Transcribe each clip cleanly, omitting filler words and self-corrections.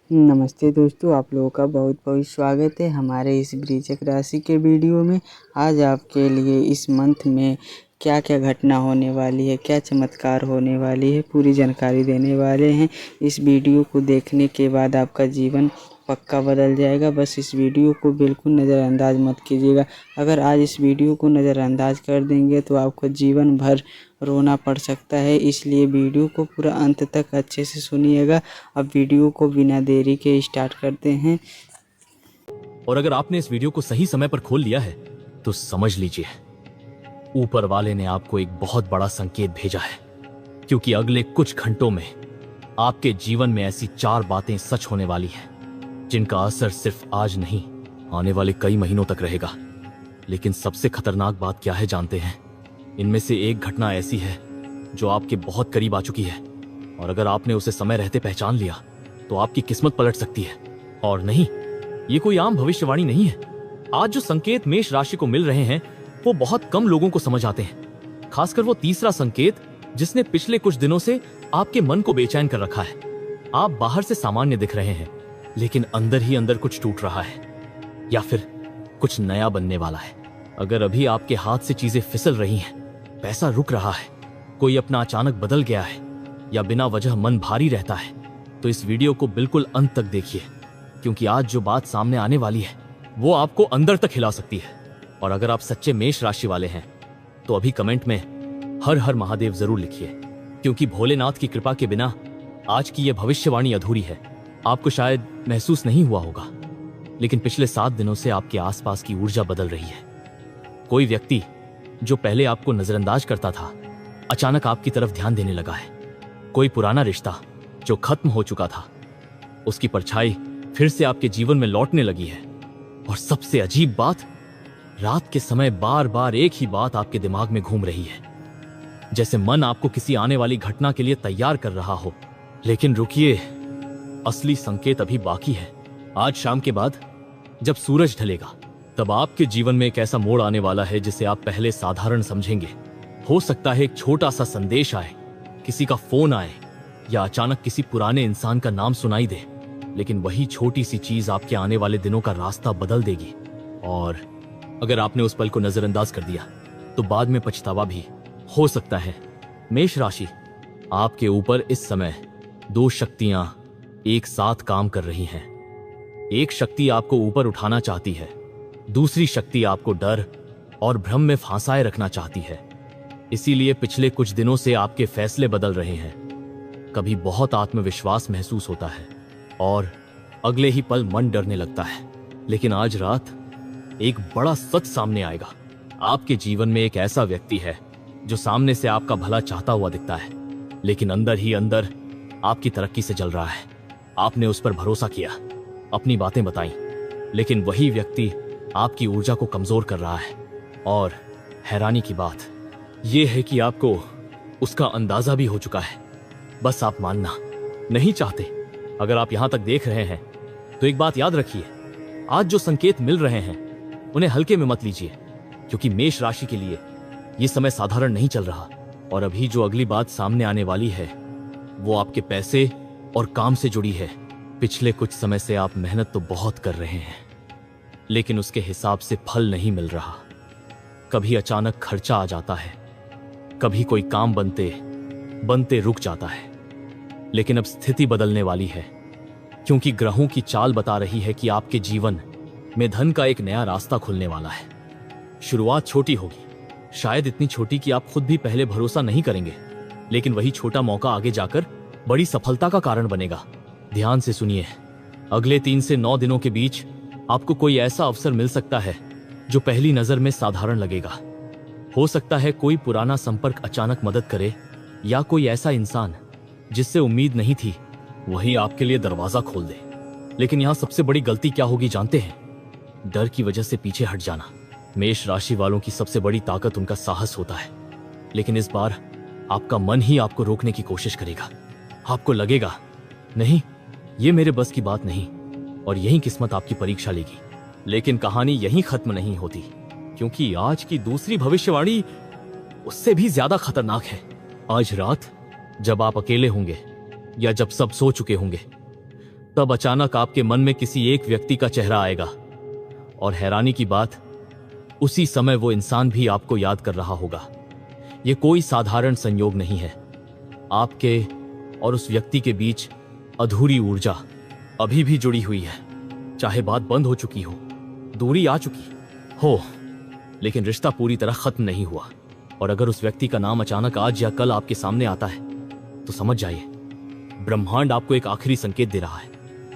नमस्ते दोस्तों, आप लोगों का बहुत बहुत स्वागत है हमारे इस वृश्चिक राशि के वीडियो में। आज आपके लिए इस मंथ में क्या क्या घटना होने वाली है, क्या चमत्कार होने वाली है, पूरी जानकारी देने वाले हैं। इस वीडियो को देखने के बाद आपका जीवन पक्का बदल जाएगा। बस इस वीडियो को बिल्कुल नज़रअंदाज मत कीजिएगा। अगर आज इस वीडियो को नज़रअंदाज कर देंगे तो आपको जीवन भर रोना पड़ सकता है, इसलिए वीडियो को पूरा अंत तक अच्छे से सुनिएगा। अब वीडियो को बिना देरी के स्टार्ट करते हैं। और अगर आपने इस वीडियो को सही समय पर खोल लिया है तो समझ लीजिए ऊपर वाले ने आपको एक बहुत बड़ा संकेत भेजा है, क्योंकि अगले कुछ घंटों में आपके जीवन में ऐसी 4 बातें सच होने वाली हैं जिनका असर सिर्फ आज नहीं, आने वाले कई महीनों तक रहेगा। लेकिन सबसे खतरनाक बात क्या है जानते हैं? इनमें से एक घटना ऐसी है जो आपके बहुत करीब आ चुकी है, और अगर आपने उसे समय रहते पहचान लिया तो आपकी किस्मत पलट सकती है। और नहीं, ये कोई आम भविष्यवाणी नहीं है। आज जो संकेत मेष राशि को मिल रहे हैं वो बहुत कम लोगों को समझ आते हैं, खासकर वो तीसरा संकेत जिसने पिछले कुछ दिनों से आपके मन को बेचैन कर रखा है। आप बाहर से सामान्य दिख रहे हैं, लेकिन अंदर ही अंदर कुछ टूट रहा है, या फिर कुछ नया बनने वाला है। अगर अभी आपके हाथ से चीजें फिसल रही हैं, पैसा रुक रहा है, कोई अपना अचानक बदल गया है, या बिना वजह मन भारी रहता है, तो इस वीडियो को बिल्कुल अंत तक देखिए, क्योंकि आज जो बात सामने आने वाली है वो आपको अंदर तक हिला सकती है। और अगर आप सच्चे मेष राशि वाले हैं तो अभी कमेंट में हर हर महादेव जरूर लिखिए, क्योंकि भोलेनाथ की कृपा के बिना आज की यह भविष्यवाणी अधूरी है। आपको शायद महसूस नहीं हुआ होगा, लेकिन पिछले 7 दिनों से आपके आसपास की ऊर्जा बदल रही है। कोई व्यक्ति जो पहले आपको नजरअंदाज करता था अचानक आपकी तरफ ध्यान देने लगा है। कोई पुराना रिश्ता जो खत्म हो चुका था, उसकी परछाई फिर से आपके जीवन में लौटने लगी है। और सबसे अजीब बात, रात के समय बार बार एक ही बात आपके दिमाग में घूम रही है, जैसे मन आपको किसी आने वाली घटना के लिए तैयार कर रहा हो। लेकिन रुकिए, असली संकेत अभी बाकी है। आज शाम के बाद जब सूरज ढलेगा तब आपके जीवन में एक ऐसा मोड़ आने वाला है जिसे आप पहले साधारण समझेंगे। हो सकता है एक छोटा सा संदेश आए, किसी का फोन आए, या अचानक किसी पुराने इंसान का नाम सुनाई दे, लेकिन वही छोटी सी चीज आपके आने वाले दिनों का रास्ता बदल देगी। और अगर आपने उस पल को नजरअंदाज कर दिया तो बाद में पछतावा भी हो सकता है। मेष राशि, आपके ऊपर इस समय 2 शक्तियां एक साथ काम कर रही हैं। एक शक्ति आपको ऊपर उठाना चाहती है, दूसरी शक्ति आपको डर और भ्रम में फंसाए रखना चाहती है। इसीलिए पिछले कुछ दिनों से आपके फैसले बदल रहे हैं। कभी बहुत आत्मविश्वास महसूस होता है और अगले ही पल मन डरने लगता है। लेकिन आज रात एक बड़ा सच सामने आएगा। आपके जीवन में एक ऐसा व्यक्ति है जो सामने से आपका भला चाहता हुआ दिखता है, लेकिन अंदर ही अंदर आपकी तरक्की से जल रहा है। आपने उस पर भरोसा किया, अपनी बातें बताई, लेकिन वही व्यक्ति आपकी ऊर्जा को कमजोर कर रहा है। और हैरानी की बात यह है कि आपको उसका अंदाजा भी हो चुका है, बस आप मानना नहीं चाहते। अगर आप यहां तक देख रहे हैं तो एक बात याद रखिए, आज जो संकेत मिल रहे हैं उन्हें हल्के में मत लीजिए, क्योंकि मेष राशि के लिए यह समय साधारण नहीं चल रहा। और अभी जो अगली बात सामने आने वाली है वो आपके पैसे और काम से जुड़ी है। पिछले कुछ समय से आप मेहनत तो बहुत कर रहे हैं, लेकिन उसके हिसाब से फल नहीं मिल रहा। कभी अचानक खर्चा आ जाता है, कभी कोई काम बनते बनते रुक जाता है। लेकिन अब स्थिति बदलने वाली है, क्योंकि ग्रहों की चाल बता रही है कि आपके जीवन में धन का एक नया रास्ता खुलने वाला है। शुरुआत छोटी होगी, शायद इतनी छोटी कि आप खुद भी पहले भरोसा नहीं करेंगे, लेकिन वही छोटा मौका आगे जाकर बड़ी सफलता का कारण बनेगा। ध्यान से सुनिए, अगले 3 से 9 दिनों के बीच आपको कोई ऐसा अवसर मिल सकता है जो पहली नजर में साधारण लगेगा। हो सकता है कोई पुराना संपर्क अचानक मदद करे, या कोई ऐसा इंसान जिससे उम्मीद नहीं थी वही आपके लिए दरवाजा खोल दे। लेकिन यहां सबसे बड़ी गलती क्या होगी जानते हैं? डर की वजह से पीछे हट जाना। मेष राशि वालों की सबसे बड़ी ताकत उनका साहस होता है, लेकिन इस बार आपका मन ही आपको रोकने की कोशिश करेगा। आपको लगेगा नहीं, ये मेरे बस की बात नहीं, और यही किस्मत आपकी परीक्षा लेगी। लेकिन कहानी यहीं खत्म नहीं होती, क्योंकि आज की दूसरी भविष्यवाणी उससे भी ज्यादा खतरनाक है। आज रात जब आप अकेले होंगे या जब सब सो चुके होंगे, तब अचानक आपके मन में किसी एक व्यक्ति का चेहरा आएगा, और हैरानी की बात, उसी समय वो इंसान भी आपको याद कर रहा होगा। ये कोई साधारण संयोग नहीं है। आपके और उस व्यक्ति के बीच अधूरी ऊर्जा अभी भी जुड़ी हुई है। चाहे बात बंद हो चुकी हो, दूरी आ चुकी हो, लेकिन रिश्ता पूरी तरह खत्म नहीं हुआ। और अगर उस व्यक्ति का नाम अचानक आज या कल आपके सामने आता है, तो समझ जाइए ब्रह्मांड आपको एक आखिरी संकेत दे रहा है।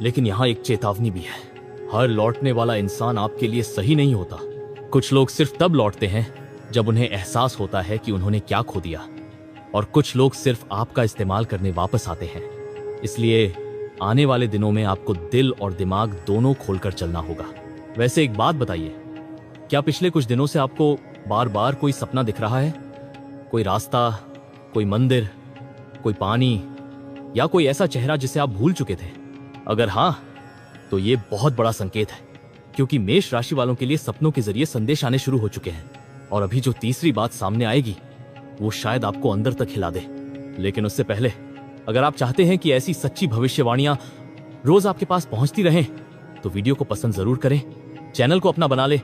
लेकिन यहां एक चेतावनी भी है। हर लौटने वाला इंसान आपके लिए सही नहीं होता। कुछ लोग सिर्फ तब लौटते हैं जब उन्हें एहसास होता है कि उन्होंने क्या खो दिया, और कुछ लोग सिर्फ आपका इस्तेमाल करने वापस आते हैं। इसलिए आने वाले दिनों में आपको दिल और दिमाग दोनों खोलकर चलना होगा। वैसे एक बात बताइए, क्या पिछले कुछ दिनों से आपको बार बार कोई सपना दिख रहा है? कोई रास्ता, कोई मंदिर, कोई पानी, या कोई ऐसा चेहरा जिसे आप भूल चुके थे? अगर हां, तो ये बहुत बड़ा संकेत है, क्योंकि मेष राशि वालों के लिए सपनों के जरिए संदेश आने शुरू हो चुके हैं। और अभी जो तीसरी बात सामने आएगी, वो शायद आपको अंदर तक हिला दे। लेकिन उससे पहले, अगर आप चाहते हैं कि ऐसी सच्ची भविष्यवाणियां रोज आपके पास पहुंचती रहें, तो वीडियो को पसंद जरूर करें, चैनल को अपना बना ले,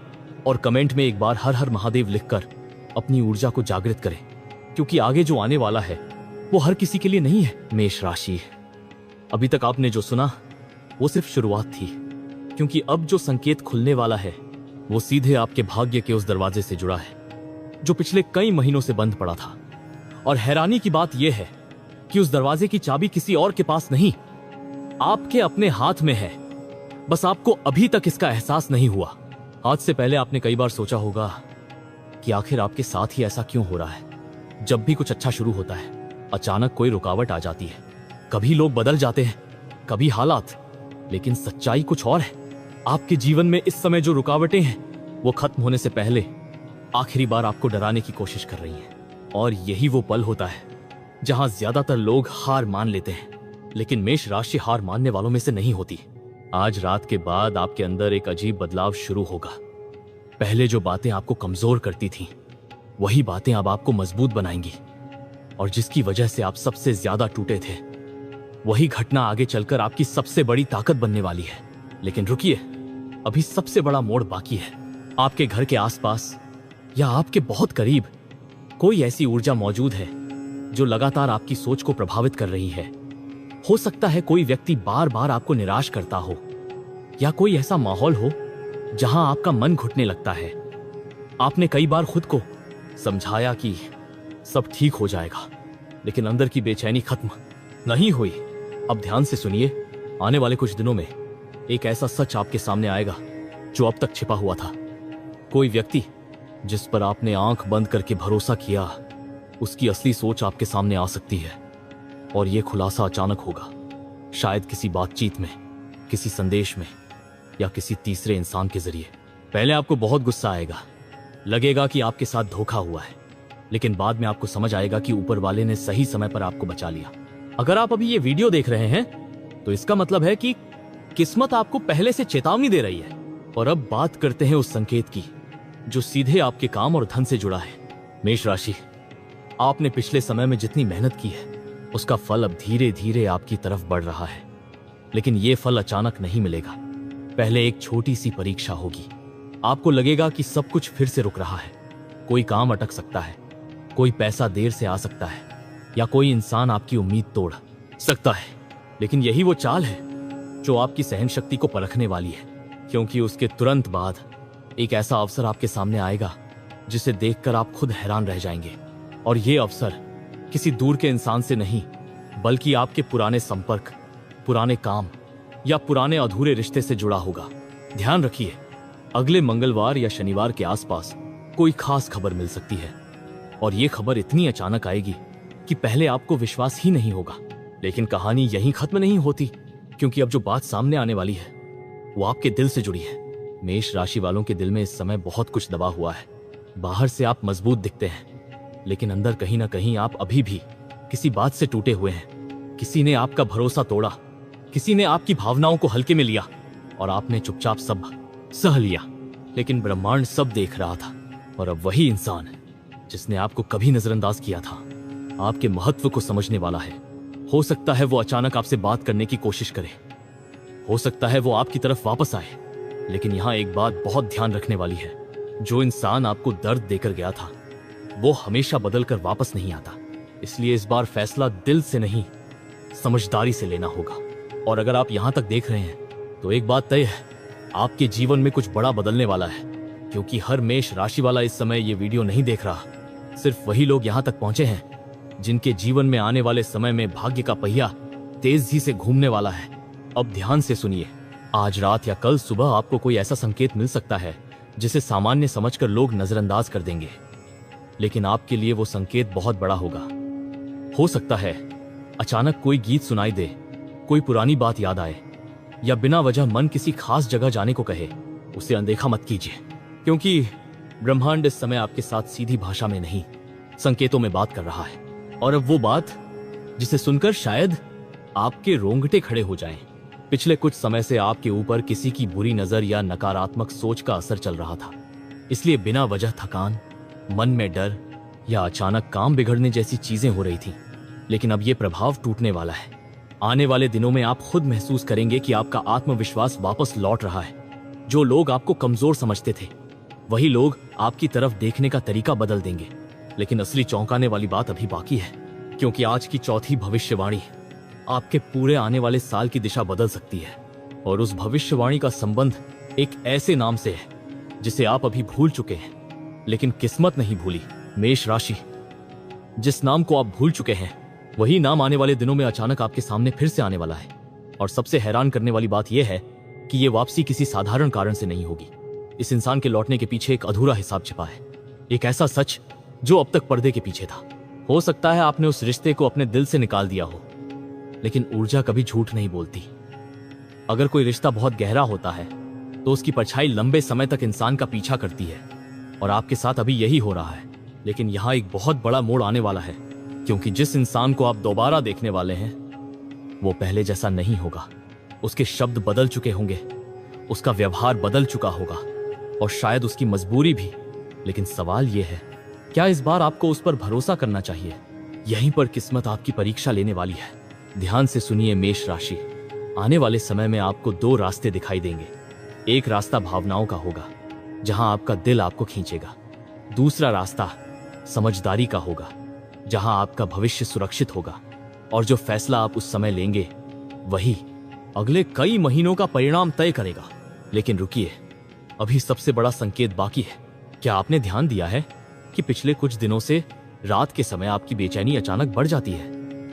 और कमेंट में एक बार हर हर महादेव लिखकर अपनी ऊर्जा को जागृत करें, क्योंकि आगे जो आने वाला है वो हर किसी के लिए नहीं है। मेष राशि, अभी तक आपने जो सुना वो सिर्फ शुरुआत थी, क्योंकि अब जो संकेत खुलने वाला है वो सीधे आपके भाग्य के उस दरवाजे से जुड़ा है जो पिछले कई महीनों से बंद पड़ा था। और हैरानी की बात यह है कि उस दरवाजे की चाबी किसी और के पास नहीं, आपके अपने हाथ में है। बस आपको अभी तक इसका एहसास नहीं हुआ। आज से पहले आपने कई बार सोचा होगा कि आखिर आपके साथ ही ऐसा क्यों हो रहा है। जब भी कुछ अच्छा शुरू होता है, अचानक कोई रुकावट आ जाती है। कभी लोग बदल जाते हैं, कभी हालात, लेकिन सच्चाई कुछ और है। आपके जीवन में इस समय जो रुकावटें हैं, वो खत्म होने से पहले आखिरी बार आपको डराने की कोशिश कर रही हैं। और यही वो पल होता है जहां ज्यादातर लोग हार मान लेते हैं, लेकिन मेष राशि हार मानने वालों में से नहीं होती। आज रात के बाद आपके अंदर एक अजीब बदलाव शुरू होगा। पहले जो बातें आपको कमजोर करती थीं, वही बातें अब आपको मजबूत बनाएंगी। और जिसकी वजह से आप सबसे ज्यादा टूटे थे, वही घटना आगे चलकर आपकी सबसे बड़ी ताकत बनने वाली है। लेकिन रुकिए, अभी सबसे बड़ा मोड़ बाकी है। आपके घर के आसपास या आपके बहुत करीब कोई ऐसी ऊर्जा मौजूद है जो लगातार आपकी सोच को प्रभावित कर रही है। हो सकता है कोई व्यक्ति बार बार आपको निराश करता हो, या कोई ऐसा माहौल हो जहां आपका मन घुटने लगता है। आपने कई बार खुद को समझाया कि सब ठीक हो जाएगा, लेकिन अंदर की बेचैनी खत्म नहीं हुई। अब ध्यान से सुनिए, आने वाले कुछ दिनों में एक ऐसा सच आपके सामने आएगा जो अब तक छिपा हुआ था। कोई व्यक्ति जिस पर आपने आंख बंद करके भरोसा किया, उसकी असली सोच आपके सामने आ सकती है। और यह खुलासा अचानक होगा, शायद किसी बातचीत में, किसी संदेश में, या किसी तीसरे इंसान के जरिए। पहले आपको बहुत गुस्सा आएगा, लगेगा कि आपके साथ धोखा हुआ है, लेकिन बाद में आपको समझ आएगा कि ऊपर वाले ने सही समय पर आपको बचा लिया। अगर आप अभी ये वीडियो देख रहे हैं, तो इसका मतलब है कि किस्मत आपको पहले से चेतावनी दे रही है। और अब बात करते हैं उस संकेत की जो सीधे आपके काम और धन से जुड़ा है। मेष राशि, आपने पिछले समय में जितनी मेहनत की है, उसका फल अब धीरे धीरे आपकी तरफ बढ़ रहा है। लेकिन यह फल अचानक नहीं मिलेगा। पहले एक छोटी सी परीक्षा होगी। आपको लगेगा कि सब कुछ फिर से रुक रहा है। कोई काम अटक सकता है, कोई पैसा देर से आ सकता है, या कोई इंसान आपकी उम्मीद तोड़ सकता है। लेकिन यही वो चाल है जो आपकी सहन शक्ति को परखने वाली है, क्योंकि उसके तुरंत बाद एक ऐसा अवसर आपके सामने आएगा जिसे देखकर आप खुद हैरान रह जाएंगे। और ये अवसर किसी दूर के इंसान से नहीं, बल्कि आपके पुराने संपर्क, पुराने काम, या पुराने अधूरे रिश्ते से जुड़ा होगा। ध्यान रखिए, अगले मंगलवार या शनिवार के आसपास कोई खास खबर मिल सकती है। और ये खबर इतनी अचानक आएगी कि पहले आपको विश्वास ही नहीं होगा। लेकिन कहानी यहीं खत्म नहीं होती, क्योंकि अब जो बात सामने आने वाली है वो आपके दिल से जुड़ी है। मेष राशि वालों के दिल में इस समय बहुत कुछ दबा हुआ है। बाहर से आप मजबूत दिखते हैं, लेकिन अंदर कहीं ना कहीं आप अभी भी किसी बात से टूटे हुए हैं। किसी ने आपका भरोसा तोड़ा, किसी ने आपकी भावनाओं को हल्के में लिया, और आपने चुपचाप सब सह लिया। लेकिन ब्रह्मांड सब देख रहा था, और अब वही इंसान जिसने आपको कभी नजरअंदाज किया था, आपके महत्व को समझने वाला है। हो सकता है वो अचानक आपसे बात करने की कोशिश करे, हो सकता है वो आपकी तरफ वापस आए, लेकिन यहाँ एक बात बहुत ध्यान रखने वाली है। जो इंसान आपको दर्द देकर गया था वो हमेशा बदल कर वापस नहीं आता। इसलिए इस बार फैसला दिल से नहीं, समझदारी से लेना होगा। और अगर आप यहाँ तक देख रहे हैं तो एक बात तय है, आपके जीवन में कुछ बड़ा बदलने वाला है। क्योंकि हर मेष राशि वाला इस समय ये वीडियो नहीं देख रहा। सिर्फ वही लोग यहाँ तक पहुंचे हैं जिनके जीवन में आने वाले समय में भाग्य का पहिया तेजी से घूमने वाला है। अब ध्यान से सुनिए, आज रात या कल सुबह आपको कोई ऐसा संकेत मिल सकता है जिसे सामान्य समझकर लोग नजरअंदाज कर देंगे, लेकिन आपके लिए वो संकेत बहुत बड़ा होगा। हो सकता है अचानक कोई गीत सुनाई दे, कोई पुरानी बात याद आए, या बिना वजह मन किसी खास जगह जाने को कहे। उसे अनदेखा मत कीजिए, क्योंकि ब्रह्मांड इस समय आपके साथ सीधी भाषा में नहीं, संकेतों में बात कर रहा है। और अब वो बात जिसे सुनकर शायद आपके रोंगटे खड़े हो जाएं। पिछले कुछ समय से आपके ऊपर किसी की बुरी नजर या नकारात्मक सोच का असर चल रहा था, इसलिए बिना वजह थकान, मन में डर या अचानक काम बिगड़ने जैसी चीजें हो रही थी। लेकिन अब ये प्रभाव टूटने वाला है। आने वाले दिनों में आप खुद महसूस करेंगे कि आपका आत्मविश्वास वापस लौट रहा है। जो लोग आपको कमजोर समझते थे वही लोग आपकी तरफ देखने का तरीका बदल देंगे। लेकिन असली चौंकाने वाली बात अभी बाकी है, क्योंकि आज की चौथी भविष्यवाणी आपके पूरे आने वाले साल की दिशा बदल सकती है। और उस भविष्यवाणी का संबंध एक ऐसे नाम से है जिसे आप अभी भूल चुके हैं, लेकिन किस्मत नहीं भूली। मेष राशि, जिस नाम को आप भूल चुके हैं वही नाम आने वाले दिनों में अचानक आपके सामने फिर से आने वाला है। और सबसे हैरान करने वाली बात यह है कि यह वापसी किसी साधारण कारण से नहीं होगी। इस इंसान के लौटने के पीछे एक अधूरा हिसाब छिपा है, एक ऐसा सच जो अब तक पर्दे के पीछे था। हो सकता है आपने उस रिश्ते को अपने दिल से निकाल दिया हो, लेकिन ऊर्जा कभी झूठ नहीं बोलती। अगर कोई रिश्ता बहुत गहरा होता है तो उसकी परछाई लंबे समय तक इंसान का पीछा करती है, और आपके साथ अभी यही हो रहा है। लेकिन यहाँ एक बहुत बड़ा मोड़ आने वाला है, क्योंकि जिस इंसान को आप दोबारा देखने वाले हैं वो पहले जैसा नहीं होगा। उसके शब्द बदल चुके होंगे, उसका व्यवहार बदल चुका होगा, और शायद उसकी मजबूरी भी। लेकिन सवाल यह है, क्या इस बार आपको उस पर भरोसा करना चाहिए? यहीं पर किस्मत आपकी परीक्षा लेने वाली है। ध्यान से सुनिए मेष राशि, आने वाले समय में आपको दो रास्ते दिखाई देंगे। एक रास्ता भावनाओं का होगा, जहां आपका दिल आपको खींचेगा। दूसरा रास्ता समझदारी का होगा, जहां आपका भविष्य सुरक्षित होगा। और जो फैसला आप उस समय लेंगे वही अगले कई महीनों का परिणाम तय करेगा। लेकिन रुकिए, अभी सबसे बड़ा संकेत बाकी है। क्या आपने ध्यान दिया है कि पिछले कुछ दिनों से रात के समय आपकी बेचैनी अचानक बढ़ जाती है?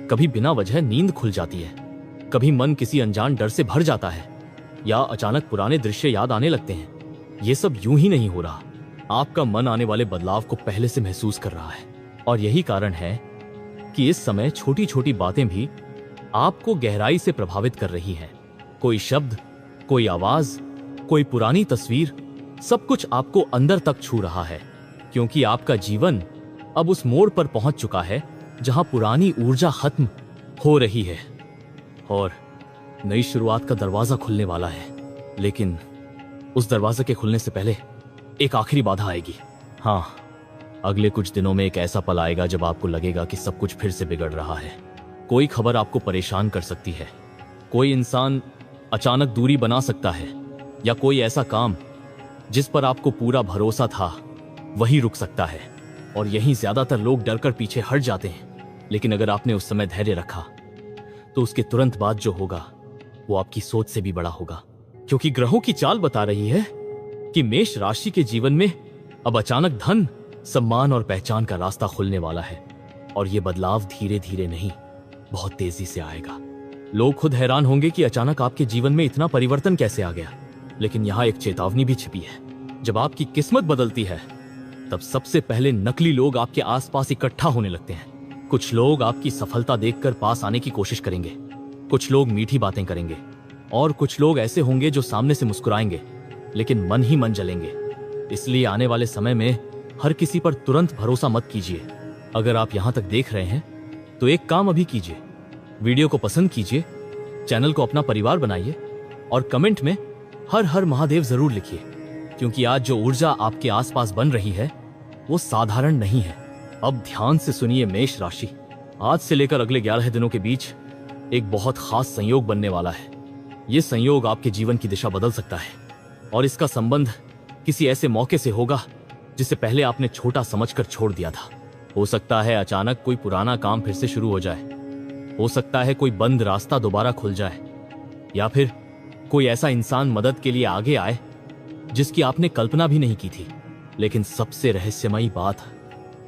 कभी बिना वजह नींद खुल जाती है, कभी मन किसी अनजान डर से भर जाता है, या अचानक पुराने दृश्य याद आने लगते हैं। ये सब यूं ही नहीं हो रहा। आपका मन आने वाले बदलाव को पहले से महसूस कर रहा है। और यही कारण है कि इस समय छोटी छोटी बातें भी आपको गहराई से प्रभावित कर रही हैं। कोई शब्द, कोई आवाज, कोई पुरानी तस्वीर, सब कुछ आपको अंदर तक छू रहा है। क्योंकि आपका जीवन अब उस मोड़ पर पहुंच चुका है जहां पुरानी ऊर्जा खत्म हो रही है और नई शुरुआत का दरवाजा खुलने वाला है। लेकिन उस दरवाजे के खुलने से पहले एक आखिरी बाधा आएगी। हाँ, अगले कुछ दिनों में एक ऐसा पल आएगा जब आपको लगेगा कि सब कुछ फिर से बिगड़ रहा है। कोई खबर आपको परेशान कर सकती है, कोई इंसान अचानक दूरी बना सकता है, या कोई ऐसा काम जिस पर आपको पूरा भरोसा था वही रुक सकता है। और यहीं ज्यादातर लोग डरकर पीछे हट जाते हैं। लेकिन अगर आपने उस समय धैर्य रखा तो उसके तुरंत बाद जो होगा वो आपकी सोच से भी बड़ा होगा। क्योंकि ग्रहों की चाल बता रही है कि मेष राशि के जीवन में अब अचानक धन, सम्मान और पहचान का रास्ता खुलने वाला है। और ये बदलाव धीरे धीरे नहीं, बहुत तेजी से आएगा। लोग खुद हैरान होंगे कि अचानक आपके जीवन में इतना परिवर्तन कैसे आ गया। लेकिन यहाँ एक चेतावनी भी छिपी है। जब आपकी किस्मत बदलती है तब सबसे पहले नकली लोग आपके आसपास इकट्ठा होने लगते हैं। कुछ लोग आपकी सफलता देखकर पास आने की कोशिश करेंगे, कुछ लोग मीठी बातें करेंगे, और कुछ लोग ऐसे होंगे जो सामने से मुस्कुराएंगे लेकिन मन ही मन जलेंगे। इसलिए आने वाले समय में हर किसी पर तुरंत भरोसा मत कीजिए। अगर आप यहाँ तक देख रहे हैं तो एक काम अभी कीजिए, वीडियो को पसंद कीजिए, चैनल को अपना परिवार बनाइए और कमेंट में हर हर महादेव जरूर लिखिए। क्योंकि आज जो ऊर्जा आपके आसपास बन रही है वो साधारण नहीं है। अब ध्यान से सुनिए मेष राशि, आज से लेकर अगले 11 दिनों के बीच एक बहुत खास संयोग बनने वाला है। ये संयोग आपके जीवन की दिशा बदल सकता है और इसका संबंध किसी ऐसे मौके से होगा जिसे पहले आपने छोटा समझकर छोड़ दिया था। हो सकता है अचानक कोई पुराना काम फिर से शुरू हो जाए, हो सकता है कोई बंद रास्ता दोबारा खुल जाए, या फिर कोई ऐसा इंसान मदद के लिए आगे आए जिसकी आपने कल्पना भी नहीं की थी। लेकिन सबसे रहस्यमयी बात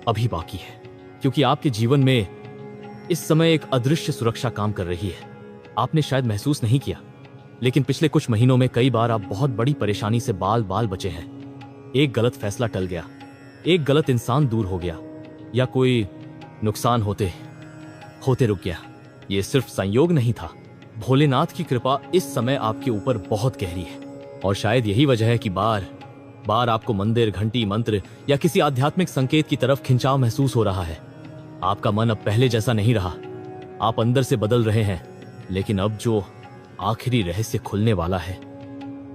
अभी बाकी है, क्योंकि आपके जीवन में इस समय एक अदृश्य सुरक्षा काम कर रही है। आपने शायद महसूस नहीं किया, लेकिन पिछले कुछ महीनों में कई बार आप बहुत बड़ी परेशानी से बाल बाल बचे हैं। एक गलत फैसला टल गया, एक गलत इंसान दूर हो गया, या कोई नुकसान होते होते रुक गया। ये सिर्फ संयोग नहीं था, भोलेनाथ की कृपा इस समय आपके ऊपर बहुत गहरी है। और शायद यही वजह है कि बार बार आपको मंदिर, घंटी, मंत्र या किसी आध्यात्मिक संकेत की तरफ खिंचाव महसूस हो रहा है। आपका मन अब पहले जैसा नहीं रहा, आप अंदर से बदल रहे हैं। लेकिन अब जो आखिरी रहस्य खुलने वाला है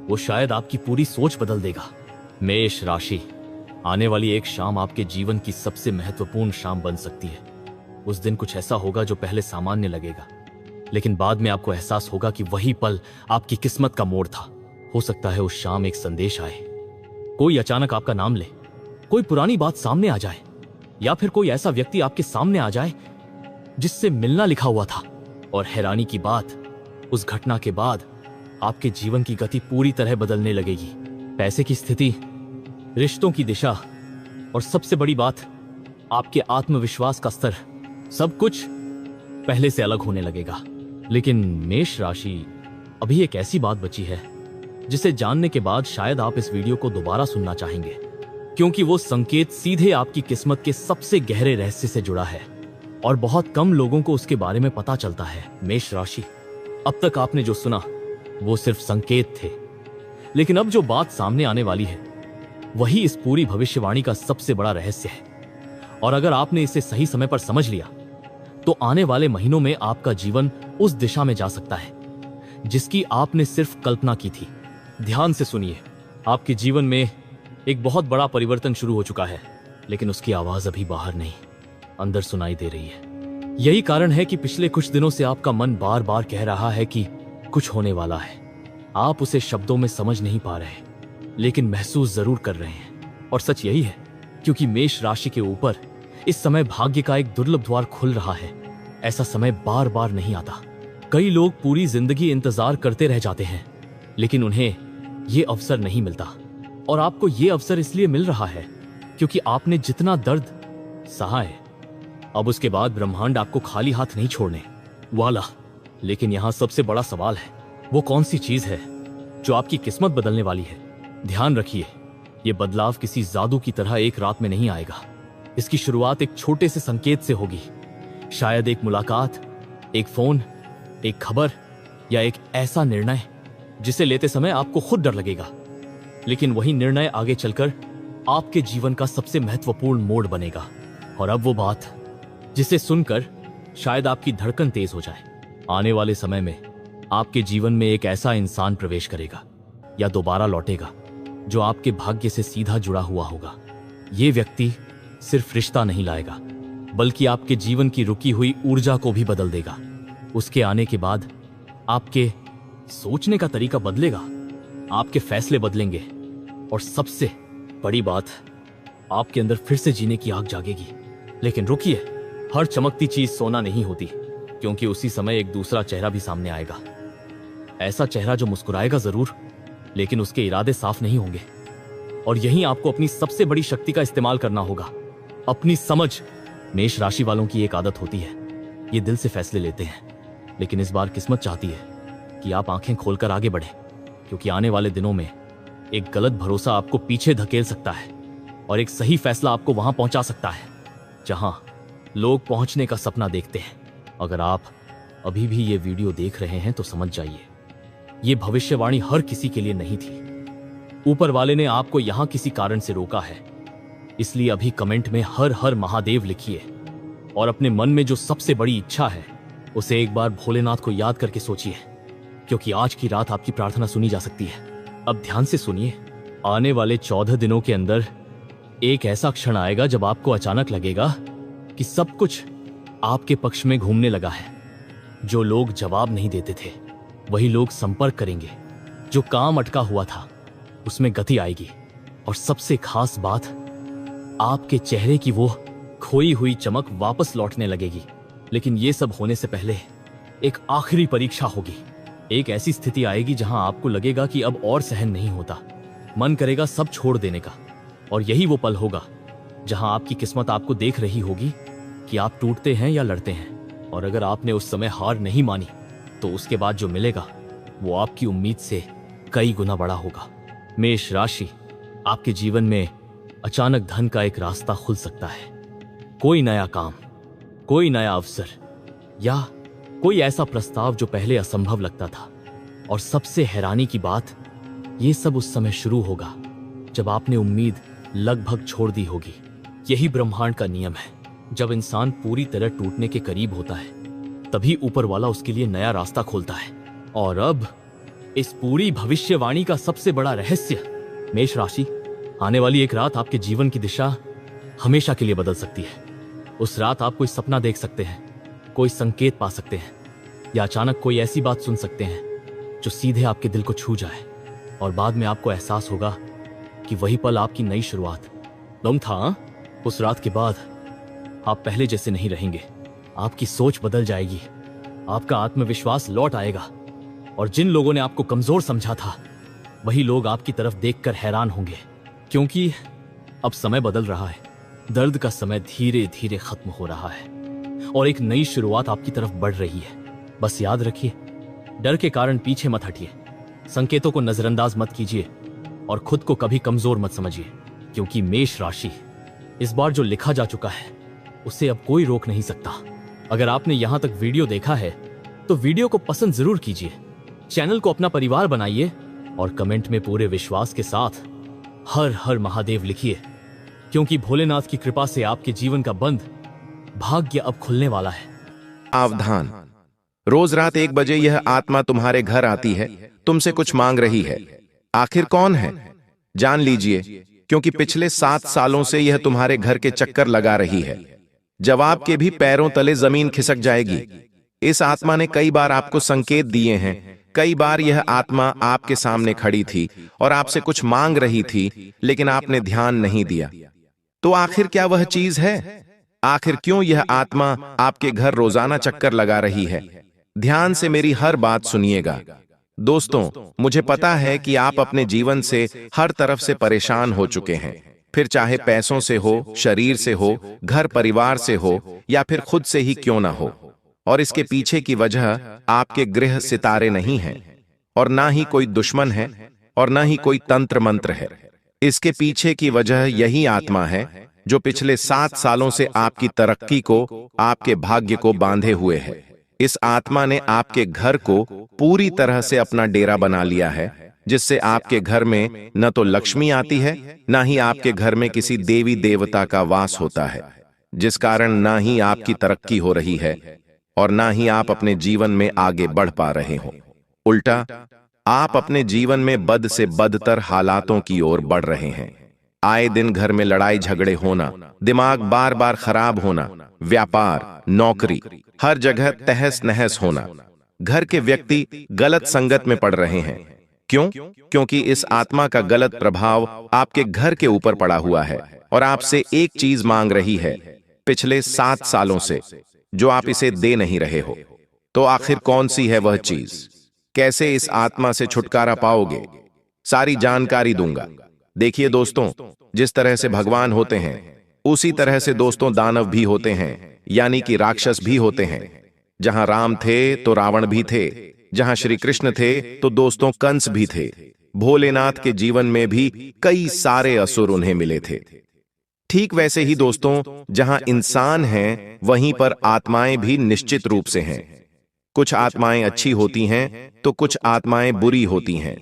वो शायद आपकी पूरी सोच बदल देगा। मेष राशि, आने वाली एक शाम आपके जीवन की सबसे महत्वपूर्ण शाम बन सकती है। उस दिन कुछ ऐसा होगा जो पहले सामान्य लगेगा, लेकिन बाद में आपको एहसास होगा कि वही पल आपकी किस्मत का मोड़ था। हो सकता है उस शाम एक संदेश आए, कोई अचानक आपका नाम ले, कोई पुरानी बात सामने आ जाए, या फिर कोई ऐसा व्यक्ति आपके सामने आ जाए जिससे मिलना लिखा हुआ था। और हैरानी की बात, उस घटना के बाद आपके जीवन की गति पूरी तरह बदलने लगेगी। पैसे की स्थिति, रिश्तों की दिशा और सबसे बड़ी बात, आपके आत्मविश्वास का स्तर, सब कुछ पहले से अलग होने लगेगा। लेकिन मेष राशि, अभी एक ऐसी बात बची है जिसे जानने के बाद शायद आप इस वीडियो को दोबारा सुनना चाहेंगे, क्योंकि वो संकेत सीधे आपकी किस्मत के सबसे गहरे रहस्य से जुड़ा है और बहुत कम लोगों को उसके बारे में पता चलता है। मेष राशि, अब तक आपने जो सुना वो सिर्फ संकेत थे, लेकिन अब जो बात सामने आने वाली है वही इस पूरी भविष्यवाणी का सबसे बड़ा रहस्य है। और अगर आपने इसे सही समय पर समझ लिया तो आने वाले महीनों में आपका जीवन उस दिशा में जा सकता है जिसकी आपने सिर्फ कल्पना की थी। ध्यान से सुनिए, आपके जीवन में एक बहुत बड़ा परिवर्तन शुरू हो चुका है, लेकिन उसकी आवाज अभी बाहर नहीं, अंदर सुनाई दे रही है। यही कारण है कि पिछले कुछ दिनों से आपका मन बार बार कह रहा है कि कुछ होने वाला है। आप उसे शब्दों में समझ नहीं पा रहे, लेकिन महसूस जरूर कर रहे हैं। और सच यही है, क्योंकि मेष राशि के ऊपर इस समय भाग्य का एक दुर्लभ द्वार खुल रहा है। ऐसा समय बार बार नहीं आता। कई लोग पूरी जिंदगी इंतजार करते रह जाते हैं, लेकिन उन्हें ये अवसर नहीं मिलता। और आपको ये अवसर इसलिए मिल रहा है क्योंकि आपने जितना दर्द सहा है, अब उसके बाद ब्रह्मांड आपको खाली हाथ नहीं छोड़ने वाला। लेकिन यहाँ सबसे बड़ा सवाल है, वो कौन सी चीज है जो आपकी किस्मत बदलने वाली है? ध्यान रखिए, ये बदलाव किसी जादू की तरह एक रात में नहीं आएगा। इसकी शुरुआत एक छोटे से संकेत से होगी, शायद एक मुलाकात, एक फोन, एक खबर, या एक ऐसा निर्णय जिसे लेते समय आपको खुद डर लगेगा, लेकिन वही निर्णय आगे चलकर आपके जीवन का सबसे महत्वपूर्ण मोड़ बनेगा। और अब वो बात जिसे सुनकर शायद आपकी धड़कन तेज हो जाए। आने वाले समय में आपके जीवन में एक ऐसा इंसान प्रवेश करेगा या दोबारा लौटेगा जो आपके भाग्य से सीधा जुड़ा हुआ होगा। ये व्यक्ति सिर्फ रिश्ता नहीं लाएगा, बल्कि आपके जीवन की रुकी हुई ऊर्जा को भी बदल देगा। उसके आने के बाद आपके सोचने का तरीका बदलेगा, आपके फैसले बदलेंगे, और सबसे बड़ी बात, आपके अंदर फिर से जीने की आग जागेगी। लेकिन रुकिए, हर चमकती चीज सोना नहीं होती, क्योंकि उसी समय एक दूसरा चेहरा भी सामने आएगा। ऐसा चेहरा जो मुस्कुराएगा जरूर, लेकिन उसके इरादे साफ नहीं होंगे। और यहीं आपको अपनी सबसे बड़ी शक्ति का इस्तेमाल करना होगा, अपनी समझ। मेष राशि वालों की एक आदत होती है, ये दिल से फैसले लेते हैं, लेकिन इस बार किस्मत चाहती है कि आप आंखें खोलकर आगे बढ़ें, क्योंकि आने वाले दिनों में एक गलत भरोसा आपको पीछे धकेल सकता है और एक सही फैसला आपको वहां पहुंचा सकता है जहां लोग पहुंचने का सपना देखते हैं। अगर आप अभी भी ये वीडियो देख रहे हैं तो समझ जाइए, ये भविष्यवाणी हर किसी के लिए नहीं थी। ऊपर वाले ने आपको यहां किसी कारण से रोका है। इसलिए अभी कमेंट में हर हर महादेव लिखिए और अपने मन में जो सबसे बड़ी इच्छा है उसे एक बार भोलेनाथ को याद करके सोचिए, क्योंकि आज की रात आपकी प्रार्थना सुनी जा सकती है। अब ध्यान से सुनिए, आने वाले 14 दिनों के अंदर एक ऐसा क्षण आएगा जब आपको अचानक लगेगा कि सब कुछ आपके पक्ष में घूमने लगा है। जो लोग जवाब नहीं देते थे वही लोग संपर्क करेंगे, जो काम अटका हुआ था उसमें गति आएगी, और सबसे खास बात, आपके चेहरे की वो खोई हुई चमक वापस लौटने लगेगी। लेकिन ये सब होने से पहले एक आखिरी परीक्षा होगी। एक ऐसी स्थिति आएगी जहां आपको लगेगा कि अब और सहन नहीं होता, मन करेगा सब छोड़ देने का। और यही वो पल होगा जहां आपकी किस्मत आपको देख रही होगी कि आप टूटते हैं या लड़ते हैं। और अगर आपने उस समय हार नहीं मानी तो उसके बाद जो मिलेगा वो आपकी उम्मीद से कई गुना बड़ा होगा। मेष राशि, आपके जीवन में अचानक धन का एक रास्ता खुल सकता है। कोई नया काम, कोई नया अवसर, या कोई ऐसा प्रस्ताव जो पहले असंभव लगता था। और सबसे हैरानी की बात, ये सब उस समय शुरू होगा जब आपने उम्मीद लगभग छोड़ दी होगी। यही ब्रह्मांड का नियम है, जब इंसान पूरी तरह टूटने के करीब होता है तभी ऊपर वाला उसके लिए नया रास्ता खोलता है। और अब इस पूरी भविष्यवाणी का सबसे बड़ा रहस्य, मेष राशि, आने वाली एक रात आपके जीवन की दिशा हमेशा के लिए बदल सकती है। उस रात आप कोई सपना देख सकते हैं, कोई संकेत पा सकते हैं, या अचानक कोई ऐसी बात सुन सकते हैं जो सीधे आपके दिल को छू जाए। और बाद में आपको एहसास होगा कि वही पल आपकी नई शुरुआत दम था। उस रात के बाद आप पहले जैसे नहीं रहेंगे। आपकी सोच बदल जाएगी, आपका आत्मविश्वास लौट आएगा, और जिन लोगों ने आपको कमजोर समझा था वही लोग आपकी तरफ देखकर हैरान होंगे, क्योंकि अब समय बदल रहा है। दर्द का समय धीरे धीरे खत्म हो रहा है और एक नई शुरुआत आपकी तरफ बढ़ रही है। बस याद रखिए, डर के कारण पीछे मत हटिए, संकेतों को नजरअंदाज मत कीजिए और खुद को कभी कमजोर मत समझिए, क्योंकि मेष राशि, इस बार जो लिखा जा चुका है उसे अब कोई रोक नहीं सकता। अगर आपने यहां तक वीडियो देखा है तो वीडियो को पसंद जरूर कीजिए, चैनल को अपना परिवार बनाइए और कमेंट में पूरे विश्वास के साथ हर हर महादेव लिखिए, क्योंकि भोलेनाथ की कृपा से आपके जीवन का बंद भाग्य अब खुलने वाला है। सावधान, रोज रात 1 बजे यह आत्मा तुम्हारे घर आती है, तुमसे कुछ मांग रही है। आखिर कौन है, जान लीजिए, क्योंकि पिछले 7 सालों से यह तुम्हारे घर के चक्कर लगा रही है। जवाब के भी पैरों तले जमीन खिसक जाएगी। इस आत्मा ने कई बार आपको संकेत दिए हैं, कई बार यह आत्मा आपके सामने खड़ी थी और आपसे कुछ मांग रही थी, लेकिन आपने ध्यान नहीं दिया। तो आखिर क्या वह चीज है? आखिर क्यों यह आत्मा आपके घर रोजाना चक्कर लगा रही है? ध्यान से मेरी हर बात सुनिएगा। दोस्तों, मुझे पता है कि आप अपने जीवन से हर तरफ से परेशान हो चुके हैं, फिर चाहे पैसों से हो, शरीर से हो, घर परिवार से हो, या फिर खुद से ही क्यों ना हो। और इसके पीछे की वजह आपके गृह सितारे नहीं हैं, और ना ही कोई दुश्मन है, और ना ही कोई तंत्र मंत्र है। इसके पीछे की वजह यही आत्मा है जो पिछले 7 सालों से आपकी तरक्की को, आपके भाग्य को बांधे हुए है। इस आत्मा ने आपके घर को पूरी तरह से अपना डेरा बना लिया है, जिससे आपके घर में न तो लक्ष्मी आती है, ना ही आपके घर में किसी देवी देवता का वास होता है, जिस कारण ना ही आपकी तरक्की हो रही है और ना ही आप अपने जीवन में आगे बढ़ पा रहे हो। उल्टा, आप अपने जीवन में बद से बदतर हालातों की ओर बढ़ रहे हैं। आए दिन घर में लड़ाई झगड़े होना, दिमाग बार बार खराब होना, व्यापार, नौकरी, हर जगह तहस नहस होना। घर के व्यक्ति गलत संगत में पड़ रहे हैं। क्यों? क्योंकि इस आत्मा का गलत प्रभाव आपके घर के ऊपर पड़ा हुआ है और आपसे एक चीज मांग रही है पिछले 7 सालों से, जो आप इसे दे नहीं रहे हो। तो आखिर कौन सी है वह चीज? कैसे इस आत्मा से छुटकारा पाओगे? सारी जानकारी दूंगा। देखिए दोस्तों, जिस तरह से भगवान होते हैं उसी तरह से दोस्तों दानव भी होते हैं, यानी कि राक्षस भी होते हैं। जहां राम थे तो रावण भी थे, जहां श्री कृष्ण थे तो दोस्तों कंस भी थे। भोलेनाथ के जीवन में भी कई सारे असुर उन्हें मिले थे। ठीक वैसे ही दोस्तों, जहां इंसान हैं वहीं पर आत्माएं भी निश्चित रूप से हैं। कुछ आत्माएं अच्छी होती हैं तो कुछ आत्माएं बुरी होती हैं।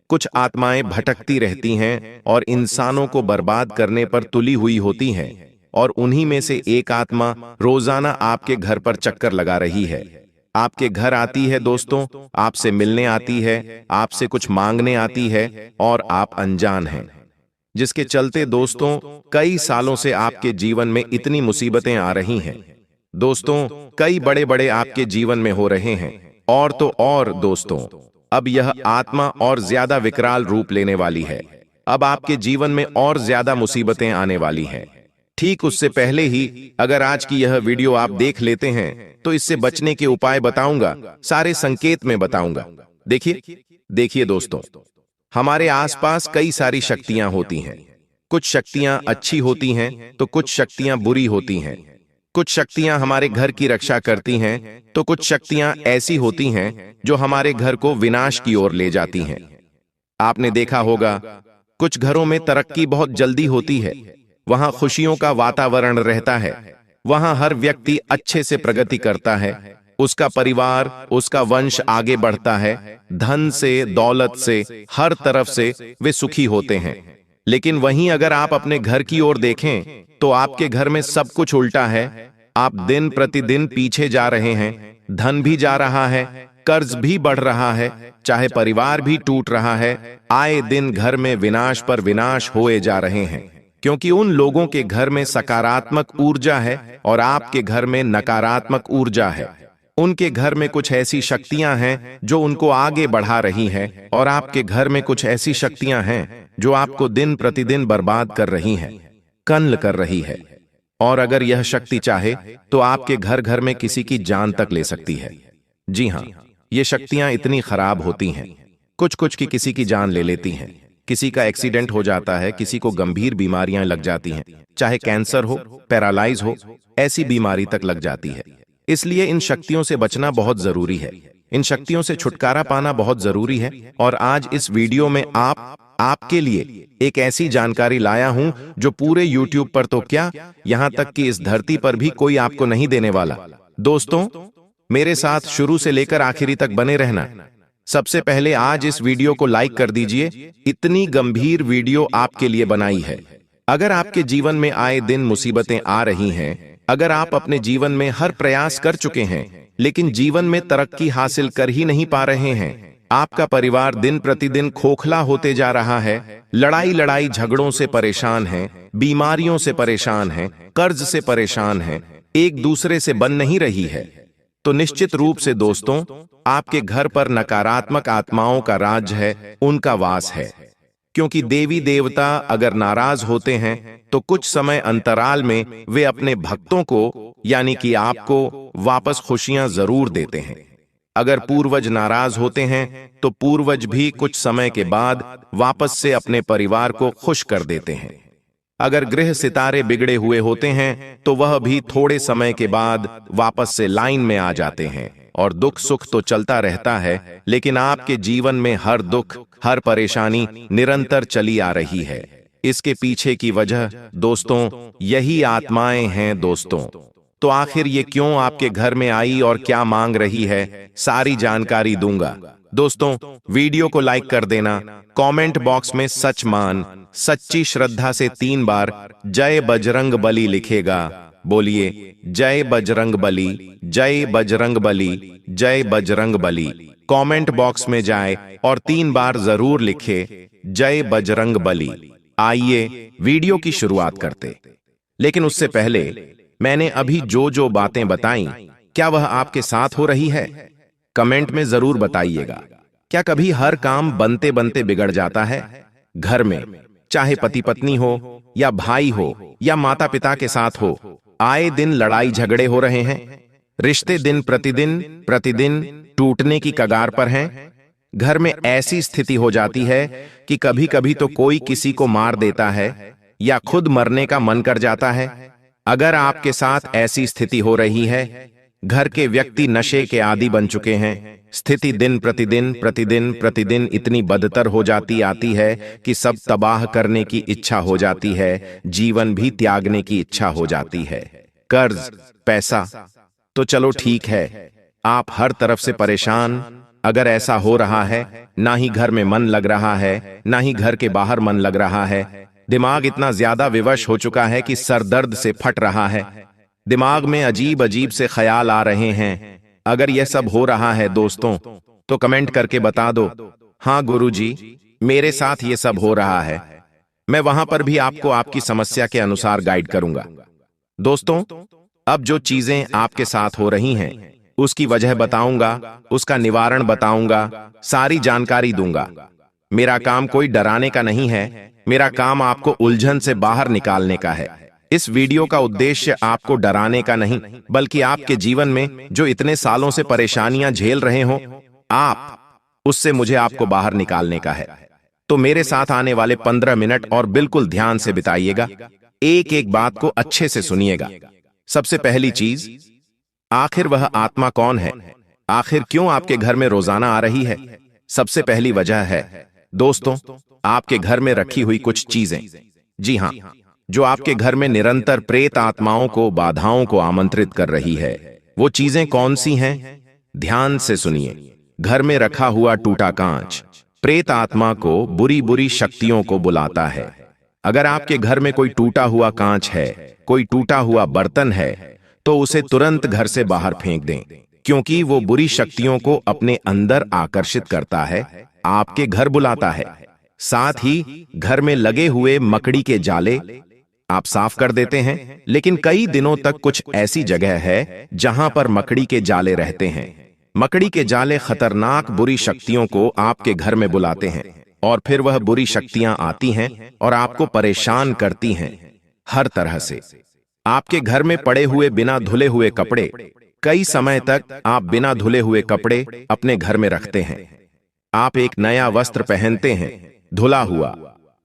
कुछ आत्माएं भटकती रहती हैं और इंसानों को बर्बाद करने पर तुली हुई होती हैं, और उन्हीं में से एक आत्मा रोजाना आपके घर पर चक्कर लगा रही है। आपके घर आती है दोस्तों, आपसे मिलने आती है, आपसे कुछ मांगने आती है, और आप अनजान हैं, जिसके चलते दोस्तों कई सालों से आपके जीवन में इतनी मुसीबतें आ रही हैं। दोस्तों, कई बड़े बड़े आपके जीवन में हो रहे हैं, और तो और दोस्तों, अब यह आत्मा और ज्यादा विकराल रूप लेने वाली है। अब आपके जीवन में और ज्यादा मुसीबतें आने वाली हैं। ठीक उससे पहले ही अगर आज की यह वीडियो आप देख लेते हैं तो इससे बचने के उपाय बताऊंगा, सारे संकेत में बताऊंगा। देखिए दोस्तों, हमारे आसपास कई सारी शक्तियां होती हैं। कुछ शक्तियां अच्छी होती हैं तो कुछ शक्तियां बुरी होती हैं। कुछ शक्तियां हमारे घर की रक्षा करती हैं तो कुछ शक्तियां ऐसी होती हैं जो हमारे घर को विनाश की ओर ले जाती हैं। आपने देखा होगा, कुछ घरों में तरक्की बहुत जल्दी होती है, वहां खुशियों का वातावरण रहता है, वहां हर व्यक्ति अच्छे से प्रगति करता है, उसका परिवार, उसका वंश आगे बढ़ता है, धन से, दौलत से, हर तरफ से वे सुखी होते हैं। लेकिन वहीं अगर आप अपने घर की ओर देखें तो आपके घर में सब कुछ उल्टा है। आप दिन प्रतिदिन पीछे जा रहे हैं, धन भी जा रहा है, कर्ज भी बढ़ रहा है, चाहे परिवार भी टूट रहा है। आए दिन घर में विनाश पर विनाश होए जा रहे हैं, क्योंकि उन लोगों के घर में सकारात्मक ऊर्जा है और आपके घर में नकारात्मक ऊर्जा है। उनके घर में कुछ ऐसी शक्तियां हैं जो उनको आगे बढ़ा रही हैं और आपके घर में कुछ ऐसी शक्तियां हैं जो आपको दिन प्रतिदिन बर्बाद कर रही हैं, कत्ल कर रही है। और अगर यह शक्ति चाहे तो आपके घर घर में किसी की जान तक ले सकती है। जी हां, ये शक्तियां इतनी खराब होती हैं, कुछ कुछ की किसी की जान ले लेती हैं। किसी का एक्सीडेंट हो जाता है, किसी को गंभीर बीमारियां लग जाती हैं, चाहे कैंसर हो, पैरालाइज हो, ऐसी बीमारी तक लग जाती है। इसलिए इन शक्तियों से बचना बहुत जरूरी है, इन शक्तियों से छुटकारा पाना बहुत जरूरी है। और आज इस वीडियो में आपके लिए एक ऐसी जानकारी लाया हूं जो पूरे YouTube पर तो क्या, यहां तक कि इस धरती पर भी कोई आपको नहीं देने वाला। दोस्तों, मेरे साथ शुरू से लेकर आखिरी तक बने रहना। सबसे पहले आज इस वीडियो को लाइक कर दीजिए, इतनी गंभीर वीडियो आपके लिए बनाई है। अगर आपके जीवन में आए दिन मुसीबतें आ रही हैं, अगर आप अपने जीवन में हर प्रयास कर चुके हैं लेकिन जीवन में तरक्की हासिल कर ही नहीं पा रहे हैं, आपका परिवार दिन प्रतिदिन खोखला होते जा रहा है, लड़ाई झगड़ों से परेशान है, बीमारियों से परेशान है, कर्ज से परेशान है, एक दूसरे से बन नहीं रही है, तो निश्चित रूप से दोस्तों, आपके घर पर नकारात्मक आत्माओं का राज है, उनका वास है। क्योंकि देवी देवता अगर नाराज होते हैं तो कुछ समय अंतराल में वे अपने भक्तों को यानी कि आपको वापस खुशियां जरूर देते हैं। अगर पूर्वज नाराज होते हैं तो पूर्वज भी कुछ समय के बाद वापस से अपने परिवार को खुश कर देते हैं। अगर ग्रह सितारे बिगड़े हुए होते हैं तो वह भी थोड़े समय के बाद वापस से लाइन में आ जाते हैं और दुख सुख तो चलता रहता है, लेकिन आपके जीवन में हर दुख, हर परेशानी निरंतर चली आ रही है। इसके पीछे की वजह दोस्तों यही आत्माएं हैं दोस्तों। तो आखिर ये क्यों आपके घर में आई और क्या मांग रही है, सारी जानकारी दूंगा। दोस्तों, वीडियो को लाइक कर देना, कमेंट बॉक्स में सच मान, सच्ची श्रद्धा से 3 बार जय बजरंग बली लिखेगा। बोलिए जय बजरंग बली, जय बजरंग बली, जय बजरंग बली। कमेंट बॉक्स में जाए और 3 बार जरूर लिखे जय बजरंग बली। आइए वीडियो की शुरुआत करते। लेकिन उससे पहले मैंने अभी जो बातें बताई, क्या वह आपके साथ हो रही है? कमेंट में जरूर बताइएगा। क्या कभी हर काम बनते बनते बिगड़ जाता है? घर में चाहे पति पत्नी हो या भाई हो या माता पिता के साथ हो, आए दिन लड़ाई झगड़े हो रहे हैं, रिश्ते दिन प्रतिदिन टूटने की कगार पर हैं। घर में ऐसी स्थिति हो जाती है कि कभी कभी तो कोई किसी को मार देता है या खुद मरने का मन कर जाता है। अगर आपके साथ ऐसी स्थिति हो रही है, घर के व्यक्ति नशे के आदी बन चुके हैं, स्थिति दिन प्रतिदिन इतनी बदतर हो जाती आती है कि सब तबाह करने की इच्छा हो जाती है, जीवन भी त्यागने की इच्छा हो जाती है। कर्ज, पैसा, तो चलो ठीक है, आप हर तरफ से परेशान। अगर ऐसा हो रहा है, ना ही घर में मन लग रहा है, ना ही घर के बाहर मन लग रहा है, दिमाग इतना ज्यादा विवश हो चुका है कि सर दर्द से फट रहा है, दिमाग में अजीब अजीब से ख्याल आ रहे हैं। अगर यह सब हो रहा है दोस्तों, तो कमेंट करके बता दो, हाँ गुरुजी, मेरे साथ ये सब हो रहा है। मैं वहां पर भी आपको आपकी समस्या के अनुसार गाइड करूंगा। दोस्तों, अब जो चीजें आपके साथ हो रही हैं, उसकी वजह बताऊंगा, उसका निवारण बताऊंगा, सारी जानकारी दूंगा। मेरा काम कोई डराने का नहीं है, मेरा काम आपको उलझन से बाहर निकालने का है। इस वीडियो का उद्देश्य आपको डराने का नहीं, बल्कि आपके जीवन में जो इतने सालों से परेशानियां झेल रहे हो उससे मुझे आपको बाहर निकालने का है। तो मेरे साथ आने वाले 15 मिनट और बिल्कुल ध्यान से बिताइएगा, एक एक बात को अच्छे से सुनिएगा। सबसे पहली चीज, आखिर वह आत्मा कौन है? आखिर क्यों आपके घर में रोजाना आ रही है? सबसे पहली वजह है दोस्तों, आपके घर में रखी हुई कुछ चीजें। जी हां, जो आपके घर में निरंतर प्रेत आत्माओं को, बाधाओं को आमंत्रित कर रही है। वो चीजें कौन सी हैं? ध्यान से सुनिए। घर में रखा हुआ टूटा कांच प्रेत आत्मा को, बुरी बुरी शक्तियों को बुलाता है। अगर आपके घर में कोई टूटा हुआ कांच है, कोई टूटा हुआ बर्तन है, तो उसे तुरंत घर से बाहर फेंक दें, क्योंकि वो बुरी शक्तियों को अपने अंदर आकर्षित करता है, आपके घर बुलाता है। साथ ही घर में लगे हुए मकड़ी के जाले आप साफ कर देते हैं, लेकिन कई दिनों तक कुछ ऐसी जगह है जहां पर मकड़ी के जाले रहते हैं। मकड़ी के जाले खतरनाक बुरी शक्तियों को आपके घर में बुलाते हैं, और फिर वह बुरी शक्तियां आती हैं और आपको परेशान करती हैं हर तरह से। आपके घर में पड़े हुए बिना धुले हुए कपड़े, कई समय तक आप बिना धुले हुए कपड़े अपने घर में रखते हैं। आप एक नया वस्त्र पहनते हैं धुला हुआ,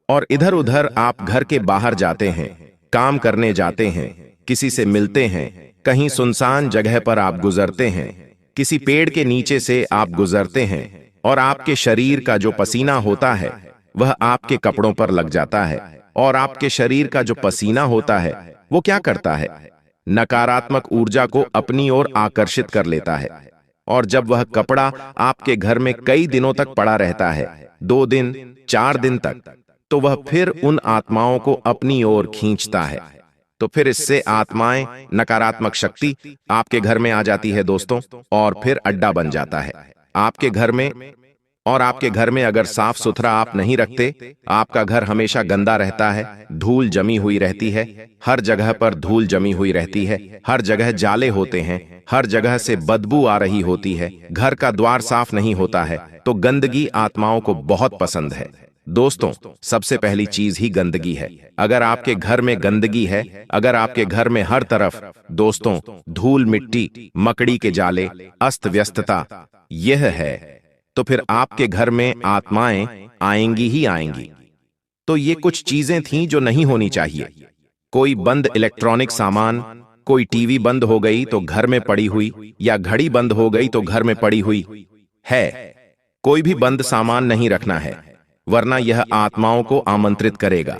और इधर उधर आप घर के बाहर जाते हैं, काम करने जाते हैं, किसी से मिलते हैं, कहीं सुनसान जगह पर आप गुजरते हैं, किसी पेड़ के नीचे से आप गुजरते हैं, और आपके शरीर का जो पसीना होता है वह आपके कपड़ों पर लग जाता है। और आपके शरीर का जो पसीना होता है वो क्या करता है? नकारात्मक ऊर्जा को अपनी ओर आकर्षित कर लेता है। और जब वह कपड़ा आपके घर में कई दिनों तक पड़ा रहता है, 2 दिन 4 दिन तक, तो वह फिर उन आत्माओं को अपनी ओर खींचता है। तो फिर इससे आत्माएं, नकारात्मक शक्ति आपके घर में आ जाती है दोस्तों, और फिर अड्डा बन जाता है आपके घर में। और आपके घर में अगर साफ सुथरा आप नहीं रखते, आपका घर हमेशा गंदा रहता है, धूल जमी हुई रहती है, हर जगह पर धूल जमी हुई रहती है, हर जगह जाले होते हैं, हर जगह से बदबू आ रही होती है, घर का द्वार साफ नहीं होता है, तो गंदगी आत्माओं को बहुत पसंद है दोस्तों। सबसे पहली चीज ही गंदगी है। अगर आपके घर में गंदगी है, अगर आपके घर में हर तरफ दोस्तों धूल मिट्टी, मकड़ी के जाले, अस्त व्यस्तता यह है, तो फिर आपके घर में आत्माएं आएंगी ही आएंगी। तो ये कुछ चीजें थीं जो नहीं होनी चाहिए। कोई बंद इलेक्ट्रॉनिक सामान, कोई टीवी बंद हो गई तो घर में पड़ी हुई, या घड़ी बंद हो गई तो घर में पड़ी हुई है। कोई भी बंद सामान नहीं रखना है, वरना यह आत्माओं को आमंत्रित करेगा।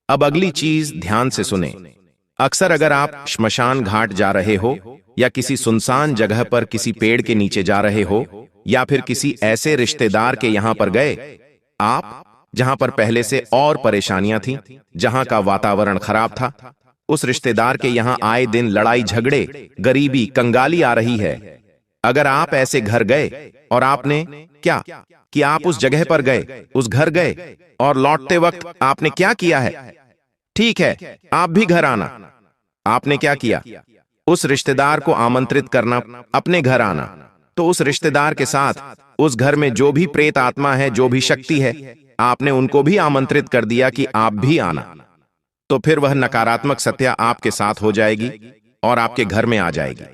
अब अगली चीज ध्यान से सुने। अक्सर अगर आप श्मशान घाट जा रहे हो, या किसी सुनसान जगह पर किसी पेड़ के नीचे जा रहे हो, या फिर किसी ऐसे रिश्तेदार के यहां पर गए आप जहां पर पहले से और परेशानियां थीं, जहां का वातावरण खराब था, उस रिश्तेदार के यहां आए दिन लड़ाई झगड़े, गरीबी, कंगाली आ रही है। अगर आप ऐसे घर गए और आपने क्या कि आप उस जगह पर गए, उस घर गए, और लौटते वक्त आपने क्या किया है? ठीक है, आप भी घर आना। आपने क्या किया? उस रिश्तेदार को आमंत्रित करना, अपने घर आना। तो उस रिश्तेदार के साथ उस घर में जो भी प्रेत आत्मा है, जो भी शक्ति है, आपने उनको भी आमंत्रित कर दिया कि आप भी आना। तो फिर वह नकारात्मक सत्या आपके साथ हो जाएगी और आपके घर में आ जाएगी।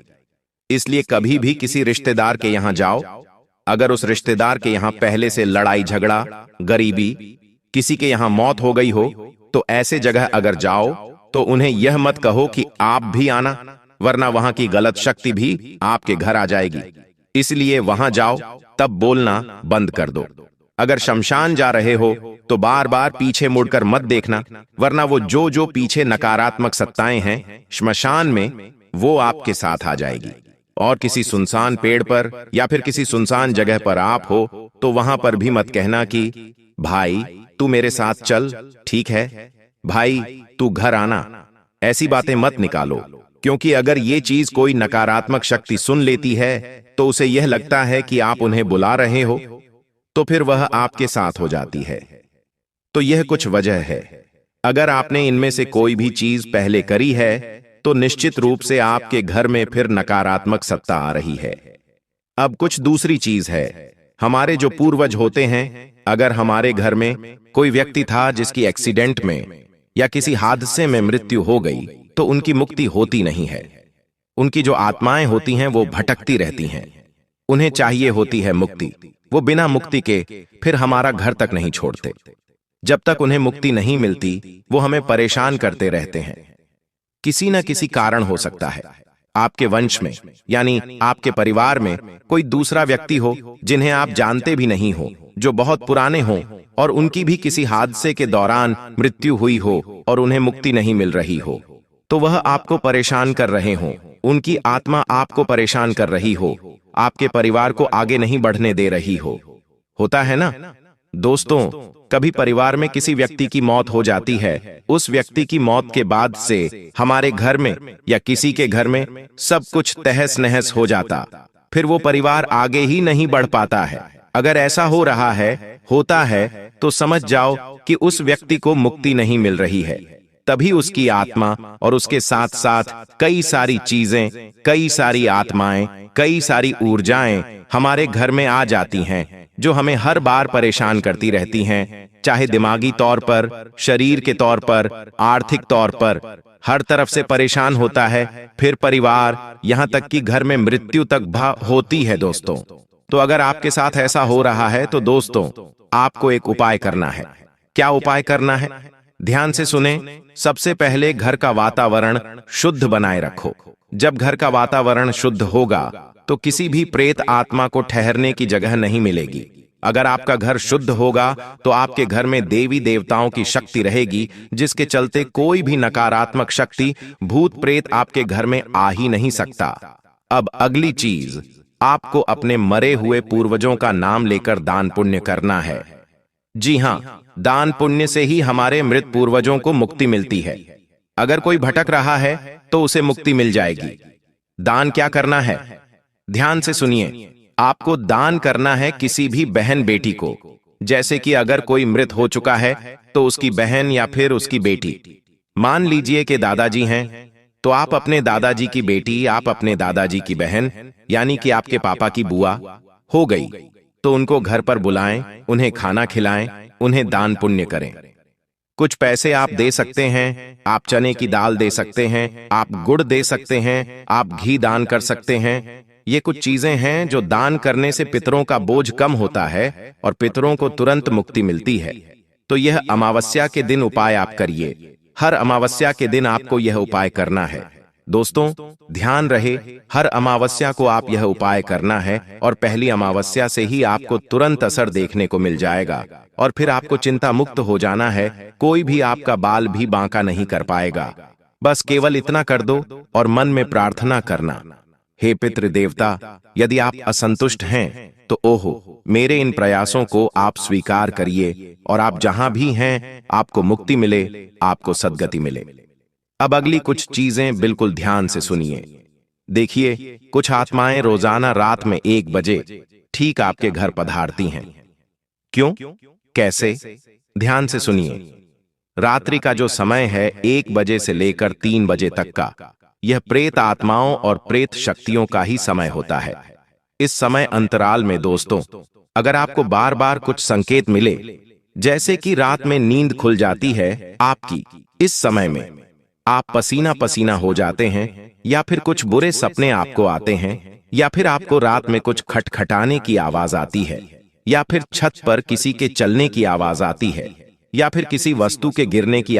इसलिए कभी भी किसी रिश्तेदार के यहां जाओ, अगर उस रिश्तेदार के यहां पहले से लड़ाई झगड़ा, गरीबी, किसी के यहां मौत हो गई हो, तो ऐसे जगह अगर जाओ तो उन्हें यह मत कहो कि आप भी आना, वरना वहां की गलत शक्ति भी आपके घर आ जाएगी। इसलिए वहां जाओ तब बोलना बंद कर दो। अगर शमशान जा रहे हो तो बार बार पीछे मुड़कर मत देखना, वरना वो जो पीछे नकारात्मक सत्ताएं हैं श्मशान में, वो आपके साथ आ जाएगी। और किसी सुनसान पेड़ पर या फिर किसी सुनसान जगह पर आप हो तो वहां पर भी मत कहना कि भाई तू मेरे साथ चल, ठीक है, भाई तू घर आना। ऐसी बातें मत निकालो, क्योंकि अगर ये चीज कोई नकारात्मक शक्ति सुन लेती है तो उसे यह लगता है कि आप उन्हें बुला रहे हो, तो फिर वह आपके साथ हो जाती है। तो यह कुछ वजह है। अगर आपने इनमें से कोई भी चीज पहले करी है तो निश्चित रूप से आपके घर में फिर नकारात्मक सत्ता आ रही है। अब कुछ दूसरी चीज है, हमारे जो पूर्वज होते हैं, अगर हमारे घर में कोई व्यक्ति था जिसकी एक्सीडेंट में या किसी हादसे में मृत्यु हो गई, तो उनकी मुक्ति होती नहीं है। उनकी जो आत्माएं होती हैं वो भटकती रहती हैं, उन्हें चाहिए होती है मुक्ति। वो बिना मुक्ति के फिर हमारा घर तक नहीं छोड़ते। जब तक उन्हें मुक्ति नहीं मिलती वो हमें परेशान करते रहते हैं। किसी न किसी कारण हो सकता है, आपके वंश में यानी आपके परिवार में कोई दूसरा व्यक्ति हो जिन्हें आप जानते भी नहीं हो, जो बहुत पुराने हों और उनकी भी किसी हादसे के दौरान मृत्यु हुई हो और उन्हें मुक्ति नहीं मिल रही हो, तो वह आपको परेशान कर रहे हों। उनकी आत्मा आपको परेशान कर रही हो, आपके परिवार को आगे नहीं बढ़ने दे रही हो। होता है ना दोस्तों, कभी परिवार में किसी व्यक्ति की मौत हो जाती है, उस व्यक्ति की मौत के बाद से हमारे घर में या किसी के घर में सब कुछ तहस नहस हो जाता, फिर वो परिवार आगे ही नहीं बढ़ पाता है। अगर ऐसा हो रहा है, होता है, तो समझ जाओ कि उस व्यक्ति को मुक्ति नहीं मिल रही है। तभी उसकी आत्मा और उसके साथ साथ कई सारी चीजें, कई सारी आत्माएं, कई सारी ऊर्जाएं हमारे घर में आ जाती हैं, जो हमें हर बार परेशान करती रहती हैं, चाहे दिमागी तौर पर, शरीर के तौर पर, आर्थिक तौर पर, हर तरफ से परेशान होता है। फिर परिवार, यहां तक कि घर में मृत्यु तक होती है दोस्तों। तो अगर आपके साथ ऐसा हो रहा है तो दोस्तों, आपको एक उपाय करना है। क्या उपाय करना है? ध्यान से सुने। सबसे पहले घर का वातावरण शुद्ध बनाए रखो। जब घर का वातावरण शुद्ध होगा तो किसी भी प्रेत आत्मा को ठहरने की जगह नहीं मिलेगी। अगर आपका घर शुद्ध होगा तो आपके घर में देवी देवताओं की शक्ति रहेगी, जिसके चलते कोई भी नकारात्मक शक्ति, भूत प्रेत आपके घर में आ ही नहीं सकता। अब अगली चीज, आपको अपने मरे हुए पूर्वजों का नाम लेकर दान पुण्य करना है। जी हां, दान पुण्य से ही हमारे मृत पूर्वजों को मुक्ति मिलती है। अगर कोई भटक रहा है तो उसे मुक्ति मिल जाएगी। दान क्या करना है? ध्यान से सुनिए। आपको दान करना है किसी भी बहन बेटी को। जैसे कि अगर कोई मृत हो चुका है तो उसकी बहन या फिर उसकी बेटी। मान लीजिए कि दादाजी हैं, तो आप अपने दादाजी की बेटी, आप अपने दादाजी की बहन, यानी कि आपके पापा की बुआ हो गई, तो उनको घर पर बुलाएं, उन्हें खाना खिलाएं, उन्हें दान पुण्य करें। कुछ पैसे आप दे सकते हैं, आप चने की दाल दे सकते हैं, आप गुड़ दे सकते हैं, आप घी दान कर सकते हैं। ये कुछ चीजें हैं जो दान करने से पितरों का बोझ कम होता है और पितरों को तुरंत मुक्ति मिलती है। तो यह अमावस्या के दिन उपाय आप करिए। हर अमावस्या के दिन आपको यह उपाय करना है। दोस्तों ध्यान रहे, हर अमावस्या को आप यह उपाय करना है और पहली अमावस्या से ही आपको तुरंत असर देखने को मिल जाएगा और फिर आपको चिंता मुक्त हो जाना है। कोई भी आपका बाल भी बांका नहीं कर पाएगा। बस केवल इतना कर दो और मन में प्रार्थना करना, हे पितृ देवता, यदि आप असंतुष्ट हैं तो ओहो, मेरे इन प्रयासों को आप स्वीकार करिए और आप जहां भी हैं आपको मुक्ति मिले, आपको सद्गति मिले। अब अगली कुछ चीजें बिल्कुल ध्यान से सुनिए। देखिए, कुछ आत्माएं रोजाना रात में 1 बजे ठीक आपके घर पधारती हैं। क्यों, कैसे? ध्यान से सुनिए। रात्रि का जो समय है 1 बजे से लेकर 3 बजे तक का, यह प्रेत आत्माओं और प्रेत शक्तियों का ही समय होता है। इस समय अंतराल में दोस्तों, अगर आपको बार बार कुछ संकेत मिले, जैसे कि रात में नींद खुल जाती है आपकी, इस समय में आप पसीना पसीना हो जाते हैं, या फिर कुछ बुरे सपने आपको आते हैं, या फिर आपको रात में कुछ खटखटाने की आवाज आती है, या फिर छत पर किसी के चलने की आवाज आती है, या फिर किसी वस्तु के गिरने की